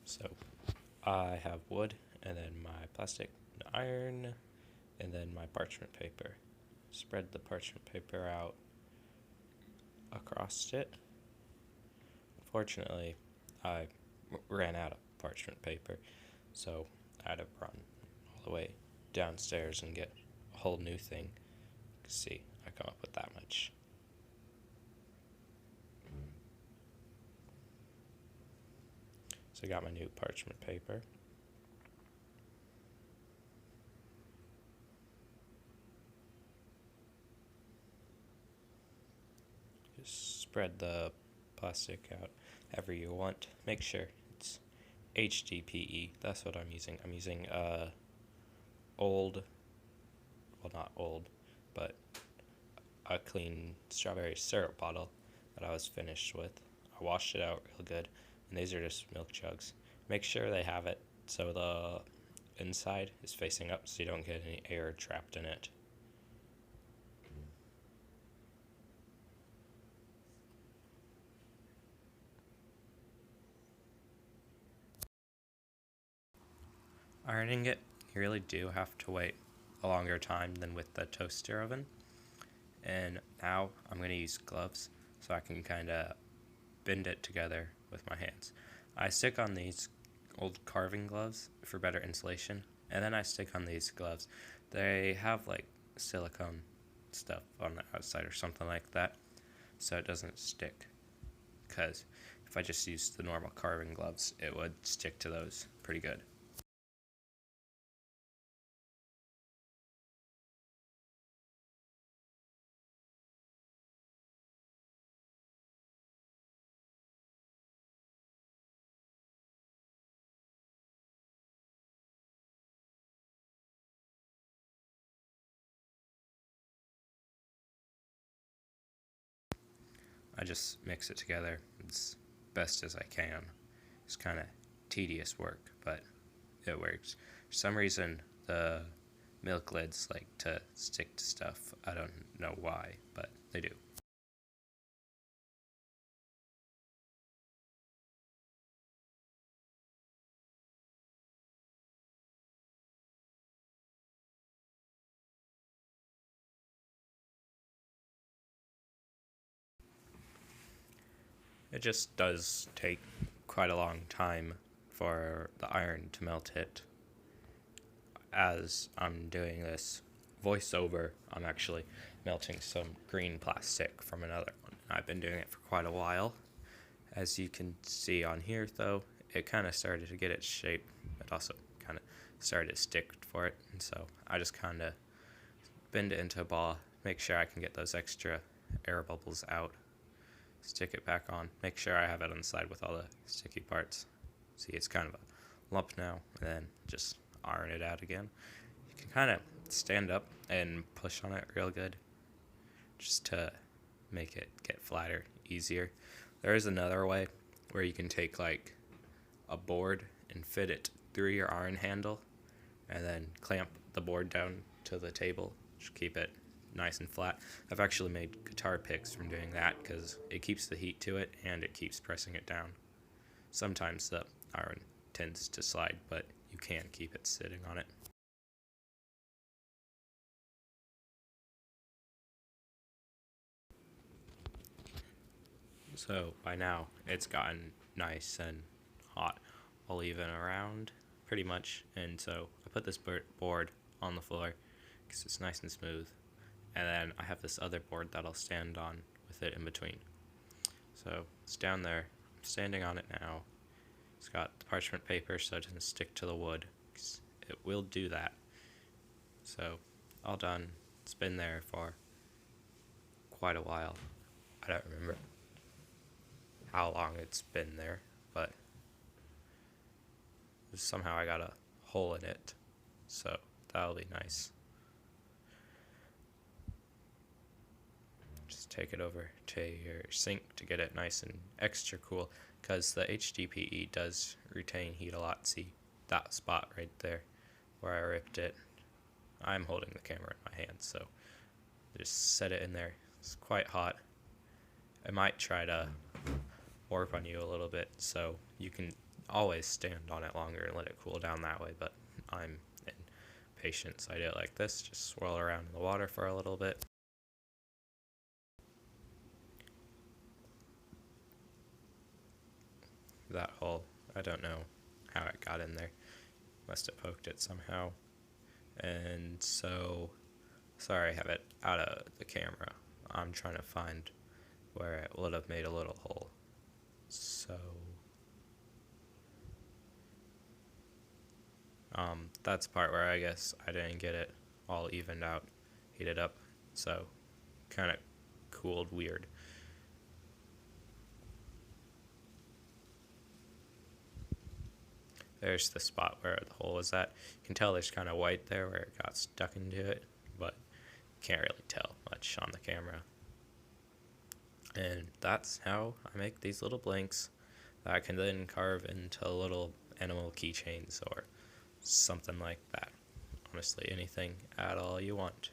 So I have wood, and then my plastic iron, and then my parchment paper. Spread the parchment paper out across it. Unfortunately, I ran out of parchment paper, so I had to run all the way downstairs and get a whole new thing. See, I come up with that much. So I got my new parchment paper. Just spread the plastic out however you want. Make sure it's HDPE. That's what I'm using. I'm using old, well, not old, but a clean strawberry syrup bottle that I was finished with. I washed it out real good, and these are just milk jugs. Make sure they have it so the inside is facing up so you don't get any air trapped in it. Ironing it, you really do have to wait a longer time than with the toaster oven. And now I'm going to use gloves so I can kind of bend it together with my hands. I stick on these old carving gloves for better insulation, and then I stick on these gloves. They have like silicone stuff on the outside or something like that, so it doesn't stick. Because if I just used the normal carving gloves, it would stick to those pretty good. I just mix it together as best as I can. It's kind of tedious work, but it works. For some reason, the milk lids like to stick to stuff. I don't know why, but they do. It just does take quite a long time for the iron to melt it. As I'm doing this voiceover, I'm actually melting some green plastic from another one. I've been doing it for quite a while. As you can see on here, though, it kind of started to get its shape. It also kind of started to stick for it, and so I just kind of bend it into a ball, make sure I can get those extra air bubbles out, stick it back on, make sure I have it on the side with all the sticky parts. See, it's kind of a lump now, and then just iron it out again. You can kind of stand up and push on it real good just to make it get flatter easier. There is another way where you can take like a board and fit it through your iron handle and then clamp the board down to the table. Just keep it nice and flat. I've actually made guitar picks from doing that because it keeps the heat to it and it keeps pressing it down. Sometimes the iron tends to slide, but you can keep it sitting on it. So by now it's gotten nice and hot all even around pretty much, and so I put this board on the floor because it's nice and smooth, and then I have this other board that I'll stand on with it in between. So it's down there, I'm standing on it now. It's got the parchment paper so it doesn't stick to the wood, 'cause it will do that. So all done. It's been there for quite a while. I don't remember how long it's been there, but somehow I got a hole in it, so that'll be nice. Just take it over to your sink to get it nice and extra cool, because the HDPE does retain heat a lot. See that spot right there where I ripped it? I'm holding the camera in my hand, so just set it in there. It's quite hot. I might try to warp on you a little bit so you can always stand on it longer and let it cool down that way, but I'm impatient, so I do it like this, just swirl around in the water for a little bit. That hole, I don't know how it got in there. Must have poked it somehow. And so, sorry I have it out of the camera. I'm trying to find where it would have made a little hole. So, that's the part where I guess I didn't get it all evened out, heated up. So, kind of cooled weird. There's the spot where the hole was at. You can tell there's kind of white there where it got stuck into it, but you can't really tell much on the camera. And that's how I make these little blinks that I can then carve into little animal keychains or something like that. Honestly, anything at all you want.